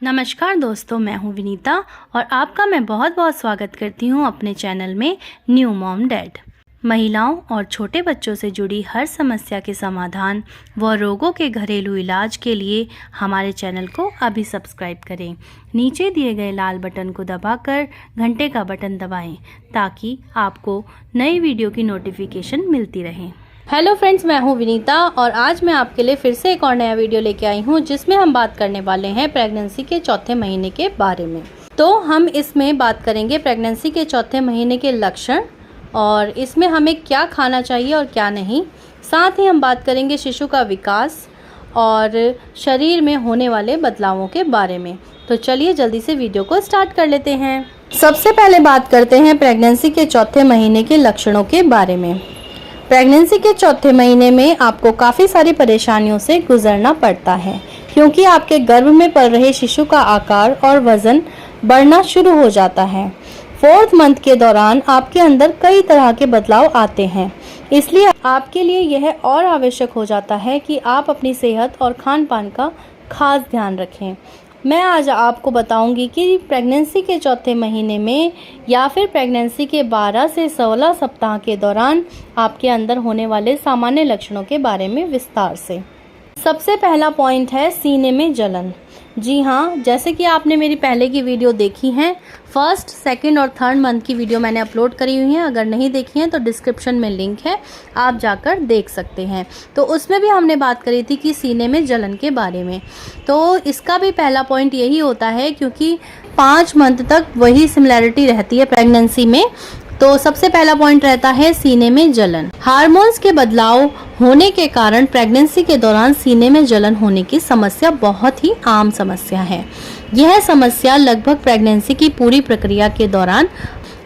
नमस्कार दोस्तों, मैं हूं विनीता और आपका मैं बहुत बहुत स्वागत करती हूं अपने चैनल में न्यू मॉम डैड। महिलाओं और छोटे बच्चों से जुड़ी हर समस्या के समाधान व रोगों के घरेलू इलाज के लिए हमारे चैनल को अभी सब्सक्राइब करें। नीचे दिए गए लाल बटन को दबाकर घंटे का बटन दबाएं ताकि आपको नई वीडियो की नोटिफिकेशन मिलती रहे। हेलो फ्रेंड्स, मैं हूं विनीता और आज मैं आपके लिए फिर से एक और नया वीडियो लेके आई हूं जिसमें हम बात करने वाले हैं प्रेगनेंसी के चौथे महीने के बारे में। तो हम इसमें बात करेंगे प्रेगनेंसी के चौथे महीने के लक्षण और इसमें हमें क्या खाना चाहिए और क्या नहीं। साथ ही हम बात करेंगे शिशु का विकास और शरीर में होने वाले बदलावों के बारे में। तो चलिए जल्दी से वीडियो को स्टार्ट कर लेते हैं। सबसे पहले बात करते हैं प्रेगनेंसी के चौथे महीने के लक्षणों के बारे में। प्रेगनेंसी के चौथे महीने में आपको काफ़ी सारी परेशानियों से गुजरना पड़ता है क्योंकि आपके गर्भ में पल रहे शिशु का आकार और वजन बढ़ना शुरू हो जाता है। 4th मंथ के दौरान आपके अंदर कई तरह के बदलाव आते हैं, इसलिए आपके लिए यह और आवश्यक हो जाता है कि आप अपनी सेहत और खान पान का खास ध्यान रखें। मैं आज आपको बताऊंगी कि प्रेगनेंसी के चौथे महीने में या फिर प्रेगनेंसी के 12 से 16 सप्ताह के दौरान आपके अंदर होने वाले सामान्य लक्षणों के बारे में विस्तार से। सबसे पहला पॉइंट है सीने में जलन। जी हाँ, जैसे कि आपने मेरी पहले की वीडियो देखी हैं, 1st, 2nd और 3rd मंथ की वीडियो मैंने अपलोड करी हुई है। अगर नहीं देखी हैं तो डिस्क्रिप्शन में लिंक है, आप जाकर देख सकते हैं। तो उसमें भी हमने बात करी थी कि सीने में जलन के बारे में। तो इसका भी पहला पॉइंट यही होता है क्योंकि 5 मंथ तक वही सिमिलैरिटी रहती है प्रेगनेंसी में। तो सबसे पहला पॉइंट रहता है सीने में जलन। हार्मोन्स के बदलाव होने के कारण प्रेगनेंसी के दौरान सीने में जलन होने की समस्या बहुत ही आम समस्या है। यह समस्या लगभग प्रेगनेंसी की पूरी प्रक्रिया के दौरान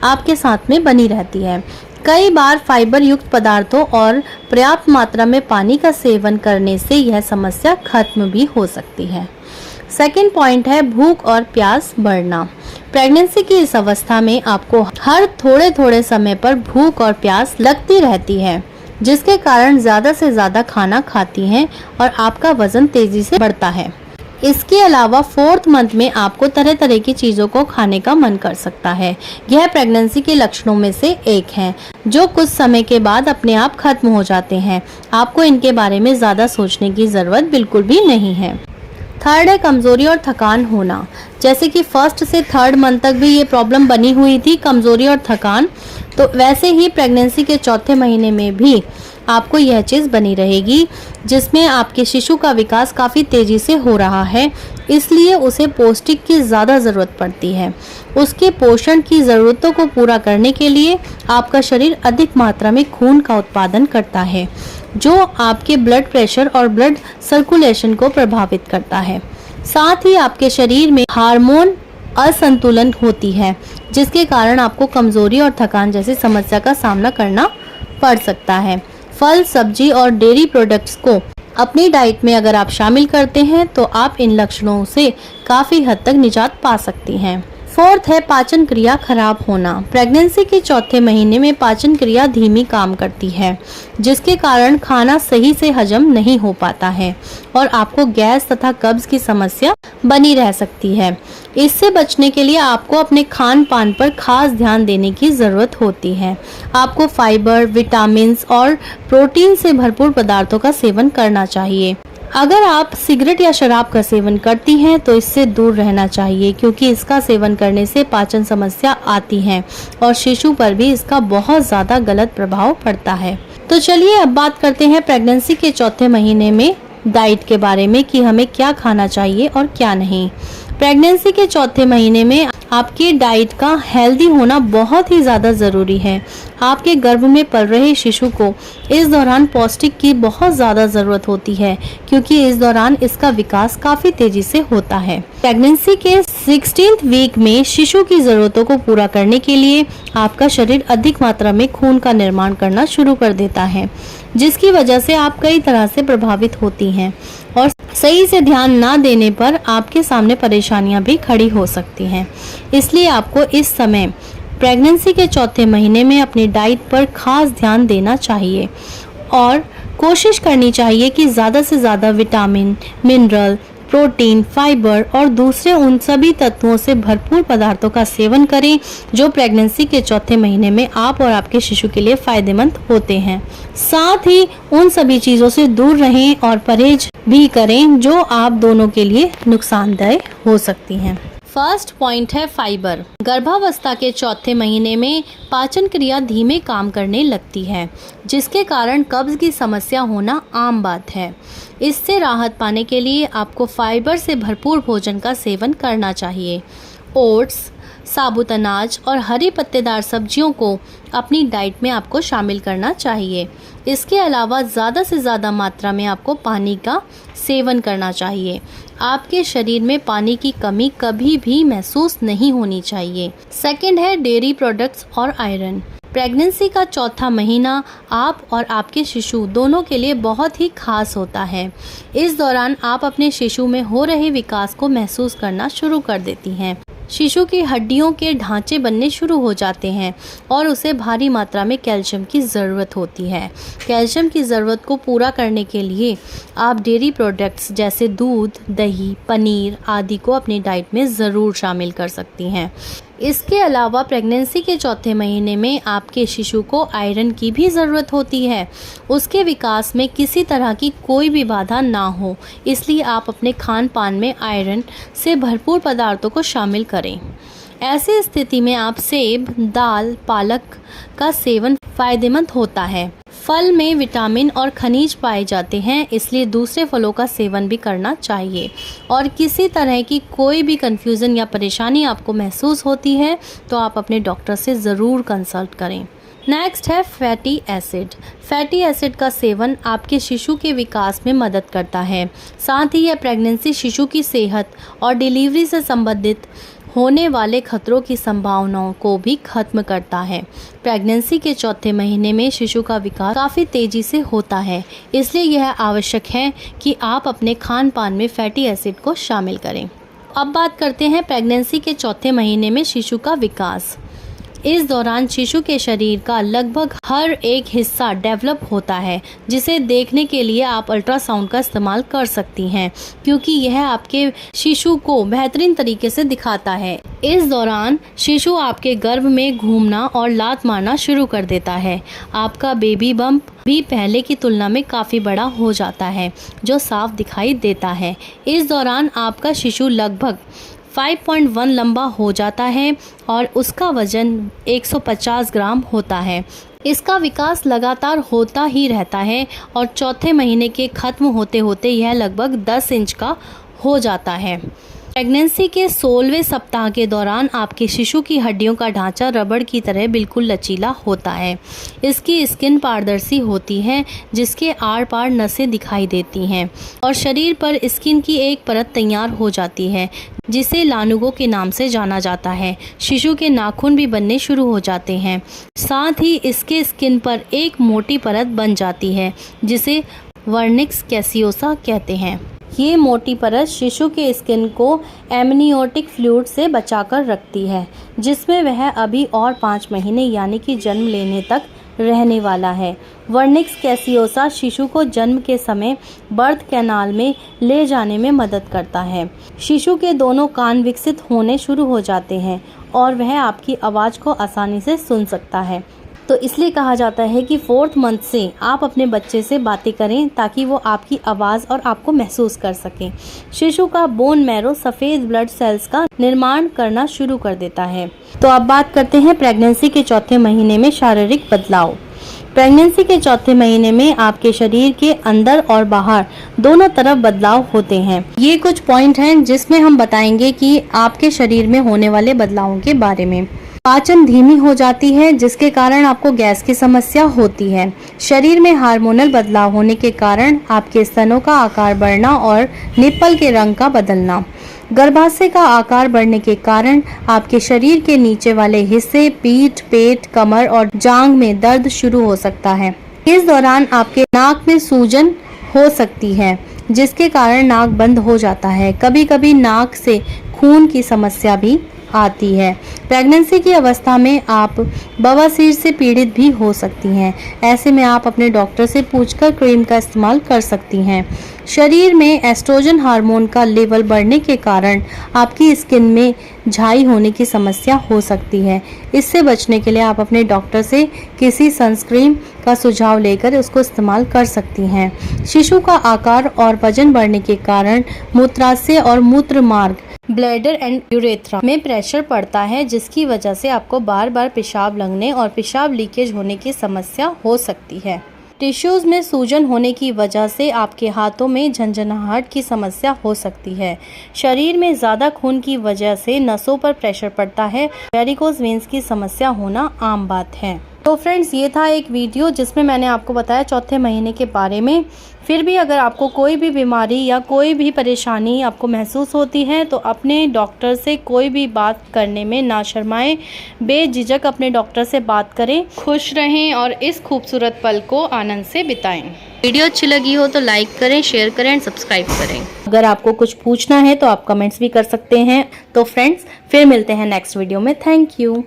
आपके साथ में बनी रहती है। कई बार फाइबर युक्त पदार्थों और पर्याप्त मात्रा में पानी का सेवन करने से यह समस्या खत्म भी हो सकती है। सेकेंड पॉइंट है भूख और प्यास बढ़ना। प्रेगनेंसी की इस अवस्था में आपको हर थोड़े थोड़े समय पर भूख और प्यास लगती रहती है, जिसके कारण ज़्यादा से ज़्यादा खाना खाती हैं और आपका वजन तेजी से बढ़ता है। इसके अलावा 4th मंथ में आपको तरह तरह की चीज़ों को खाने का मन कर सकता है। यह प्रेगनेंसी के लक्षणों में से एक है जो कुछ समय के बाद अपने आप खत्म हो जाते हैं। आपको इनके बारे में ज़्यादा सोचने की ज़रूरत बिल्कुल भी नहीं है। 3rd है कमज़ोरी और थकान होना। जैसे कि 1st से 3rd मंथ तक भी ये प्रॉब्लम बनी हुई थी, कमज़ोरी और थकान, तो वैसे ही प्रेगनेंसी के चौथे महीने में भी आपको यह चीज़ बनी रहेगी, जिसमें आपके शिशु का विकास काफ़ी तेज़ी से हो रहा है, इसलिए उसे पौष्टिक की ज़्यादा ज़रूरत पड़ती है। उसके पोषण की ज़रूरतों को पूरा करने के लिए आपका शरीर अधिक मात्रा में खून का उत्पादन करता है, जो आपके ब्लड प्रेशर और ब्लड सर्कुलेशन को प्रभावित करता है। साथ ही आपके शरीर में हार्मोन असंतुलन होती है, जिसके कारण आपको कमज़ोरी और थकान जैसी समस्या का सामना करना पड़ सकता है। फल, सब्जी और डेयरी प्रोडक्ट्स को अपनी डाइट में अगर आप शामिल करते हैं तो आप इन लक्षणों से काफ़ी हद तक निजात पा सकती हैं। 4th है पाचन क्रिया खराब होना। प्रेगनेंसी के चौथे महीने में पाचन क्रिया धीमी काम करती है, जिसके कारण खाना सही से हजम नहीं हो पाता है और आपको गैस तथा कब्ज की समस्या बनी रह सकती है। इससे बचने के लिए आपको अपने खान पान पर खास ध्यान देने की ज़रूरत होती है। आपको फाइबर, विटामिन्स और प्रोटीन से भरपूर पदार्थों का सेवन करना चाहिए। अगर आप सिगरेट या शराब का सेवन करती हैं तो इससे दूर रहना चाहिए क्योंकि इसका सेवन करने से पाचन समस्या आती है और शिशु पर भी इसका बहुत ज़्यादा गलत प्रभाव पड़ता है। तो चलिए अब बात करते हैं प्रेगनेंसी के चौथे महीने में डाइट के बारे में कि हमें क्या खाना चाहिए और क्या नहीं। प्रेगनेंसी के चौथे महीने में आपकी डाइट का हेल्दी होना बहुत ही ज़्यादा ज़रूरी है। आपके गर्भ में पल रहे शिशु को इस दौरान पौष्टिक की बहुत ज़्यादा ज़रूरत होती है क्योंकि इस दौरान इसका विकास काफ़ी तेज़ी से होता है। प्रेगनेंसी के 16th वीक में शिशु की ज़रूरतों को पूरा करने के लिए आपका शरीर अधिक मात्रा में खून का निर्माण करना शुरू कर देता है, जिसकी वजह से आप कई तरह से प्रभावित होती हैं और सही से ध्यान ना देने पर आपके सामने परेशानियां भी खड़ी हो सकती हैं। इसलिए आपको इस समय प्रेगनेंसी के चौथे महीने में अपनी डाइट पर खास ध्यान देना चाहिए और कोशिश करनी चाहिए कि ज़्यादा से ज़्यादा विटामिन, मिनरल, प्रोटीन, फाइबर और दूसरे उन सभी तत्वों से भरपूर पदार्थों का सेवन करें जो प्रेगनेंसी के चौथे महीने में आप और आपके शिशु के लिए फायदेमंद होते हैं। साथ ही उन सभी चीज़ों से दूर रहें और परहेज भी करें जो आप दोनों के लिए नुकसानदायक हो सकती हैं। फर्स्ट पॉइंट है फाइबर। गर्भावस्था के चौथे महीने में पाचन क्रिया धीमे काम करने लगती है, जिसके कारण कब्ज की समस्या होना आम बात है। इससे राहत पाने के लिए आपको फाइबर से भरपूर भोजन का सेवन करना चाहिए। ओट्स, साबुत अनाज और हरी पत्तेदार सब्जियों को अपनी डाइट में आपको शामिल करना चाहिए। इसके अलावा ज़्यादा से ज़्यादा मात्रा में आपको पानी का सेवन करना चाहिए। आपके शरीर में पानी की कमी कभी भी महसूस नहीं होनी चाहिए। सेकंड है डेयरी प्रोडक्ट्स और आयरन। प्रेगनेंसी का चौथा महीना आप और आपके शिशु दोनों के लिए बहुत ही खास होता है। इस दौरान आप अपने शिशु में हो रहे विकास को महसूस करना शुरू कर देती हैं। शिशु की हड्डियों के ढांचे बनने शुरू हो जाते हैं और उसे भारी मात्रा में कैल्शियम की ज़रूरत होती है। कैल्शियम की ज़रूरत को पूरा करने के लिए आप डेयरी प्रोडक्ट्स जैसे दूध, दही, पनीर आदि को अपनी डाइट में ज़रूर शामिल कर सकती हैं। इसके अलावा प्रेगनेंसी के चौथे महीने में आपके शिशु को आयरन की भी ज़रूरत होती है। उसके विकास में किसी तरह की कोई भी बाधा ना हो, इसलिए आप अपने खान पान में आयरन से भरपूर पदार्थों को शामिल करें। ऐसी स्थिति में आप सेब, दाल, पालक का सेवन फायदेमंद होता है। फल में विटामिन और खनिज पाए जाते हैं, इसलिए दूसरे फलों का सेवन भी करना चाहिए। और किसी तरह की कोई भी कन्फ्यूज़न या परेशानी आपको महसूस होती है तो आप अपने डॉक्टर से ज़रूर कंसल्ट करें। नेक्स्ट है फैटी एसिड। फैटी एसिड का सेवन आपके शिशु के विकास में मदद करता है। साथ ही यह प्रेगनेंसी, शिशु की सेहत और डिलीवरी से संबंधित होने वाले खतरों की संभावनाओं को भी खत्म करता है। प्रेगनेंसी के चौथे महीने में शिशु का विकास काफ़ी तेज़ी से होता है, इसलिए यह आवश्यक है कि आप अपने खान पान में फैटी एसिड को शामिल करें। अब बात करते हैं प्रेगनेंसी के चौथे महीने में शिशु का विकास। इस दौरान शिशु के शरीर का लगभग हर एक हिस्सा डेवलप होता है, जिसे देखने के लिए आप अल्ट्रासाउंड का इस्तेमाल कर सकती हैं, क्योंकि यह आपके शिशु को बेहतरीन तरीके से दिखाता है। इस दौरान शिशु आपके गर्भ में घूमना और लात मारना शुरू कर देता है। आपका बेबी बम्प भी पहले की तुलना में काफ़ी बड़ा हो जाता है, जो साफ दिखाई देता है। इस दौरान आपका शिशु लगभग 5.1 लंबा हो जाता है और उसका वजन 150 ग्राम होता है। इसका विकास लगातार होता ही रहता है और चौथे महीने के ख़त्म होते होते यह लगभग 10 इंच का हो जाता है। प्रेगनेंसी के 16वें सप्ताह के दौरान आपके शिशु की हड्डियों का ढांचा रबड़ की तरह बिल्कुल लचीला होता है। इसकी स्किन पारदर्शी होती है, जिसके आर पार नसें दिखाई देती हैं और शरीर पर स्किन की एक परत तैयार हो जाती है, जिसे लानुगो के नाम से जाना जाता है। शिशु के नाखून भी बनने शुरू हो जाते हैं। साथ ही इसके स्किन पर एक मोटी परत बन जाती है, जिसे वर्निक्स कैसियोसा कहते हैं। ये मोटी परत शिशु के स्किन को एमनियोटिक फ्लूइड से बचाकर रखती है, जिसमें वह अभी और 5 महीने यानी कि जन्म लेने तक रहने वाला है। वर्निक्स कैसियोसा शिशु को जन्म के समय बर्थ कैनाल में ले जाने में मदद करता है। शिशु के दोनों कान विकसित होने शुरू हो जाते हैं और वह आपकी आवाज़ को आसानी से सुन सकता है। तो इसलिए कहा जाता है कि 4th मंथ से आप अपने बच्चे से बातें करें ताकि वो आपकी आवाज़ और आपको महसूस कर सकें। शिशु का बोन मैरो सफ़ेद ब्लड सेल्स का निर्माण करना शुरू कर देता है। तो अब बात करते हैं प्रेगनेंसी के चौथे महीने में शारीरिक बदलाव। प्रेगनेंसी के चौथे महीने में आपके शरीर के अंदर और बाहर दोनों तरफ बदलाव होते हैं। ये कुछ पॉइंट हैं जिसमें हम बताएंगे कि आपके शरीर में होने वाले बदलावों के बारे में। पाचन धीमी हो जाती है, जिसके कारण आपको गैस की समस्या होती है। शरीर में हार्मोनल बदलाव होने के कारण आपके स्तनों का आकार बढ़ना और निप्पल के रंग का बदलना। गर्भाशय का आकार बढ़ने के कारण आपके शरीर के नीचे वाले हिस्से, पीठ, पेट, कमर और जांघ में दर्द शुरू हो सकता है। इस दौरान आपके नाक में सूजन हो सकती है, जिसके कारण नाक बंद हो जाता है। कभी कभी नाक से खून की समस्या भी आती है। प्रेगनेंसी की अवस्था में आप बवासीर से पीड़ित भी हो सकती हैं। ऐसे में आप अपने डॉक्टर से पूछकर क्रीम का इस्तेमाल कर सकती हैं। शरीर में एस्ट्रोजन हार्मोन का लेवल बढ़ने के कारण आपकी स्किन में झाई होने की समस्या हो सकती है। इससे बचने के लिए आप अपने डॉक्टर से किसी सनस्क्रीन का सुझाव लेकर उसको इस्तेमाल कर सकती हैं। शिशु का आकार और वजन बढ़ने के कारण मूत्राशय और मूत्र मार्ग, ब्लैडर एंड यूरेथ्रा में प्रेशर पड़ता है, जिसकी वजह से आपको बार बार पेशाब लगने और पेशाब लीकेज होने की समस्या हो सकती है। टिश्यूज़ में सूजन होने की वजह से आपके हाथों में झंझनाहट की समस्या हो सकती है। शरीर में ज़्यादा खून की वजह से नसों पर प्रेशर पड़ता है। वेरिकोज वेन्स की समस्या होना आम बात है। तो फ्रेंड्स, ये था एक वीडियो जिसमें मैंने आपको बताया चौथे महीने के बारे में। फिर भी अगर आपको कोई भी बीमारी या कोई भी परेशानी आपको महसूस होती है तो अपने डॉक्टर से कोई भी बात करने में ना शर्माएं। बेझिझक अपने डॉक्टर से बात करें। खुश रहें और इस खूबसूरत पल को आनंद से बिताएं। वीडियो अच्छी लगी हो तो लाइक करें, शेयर करें एंड सब्सक्राइब करें। अगर आपको कुछ पूछना है तो आप कमेंट्स भी कर सकते हैं। तो फ्रेंड्स, फिर मिलते हैं नेक्स्ट वीडियो में। Thank you.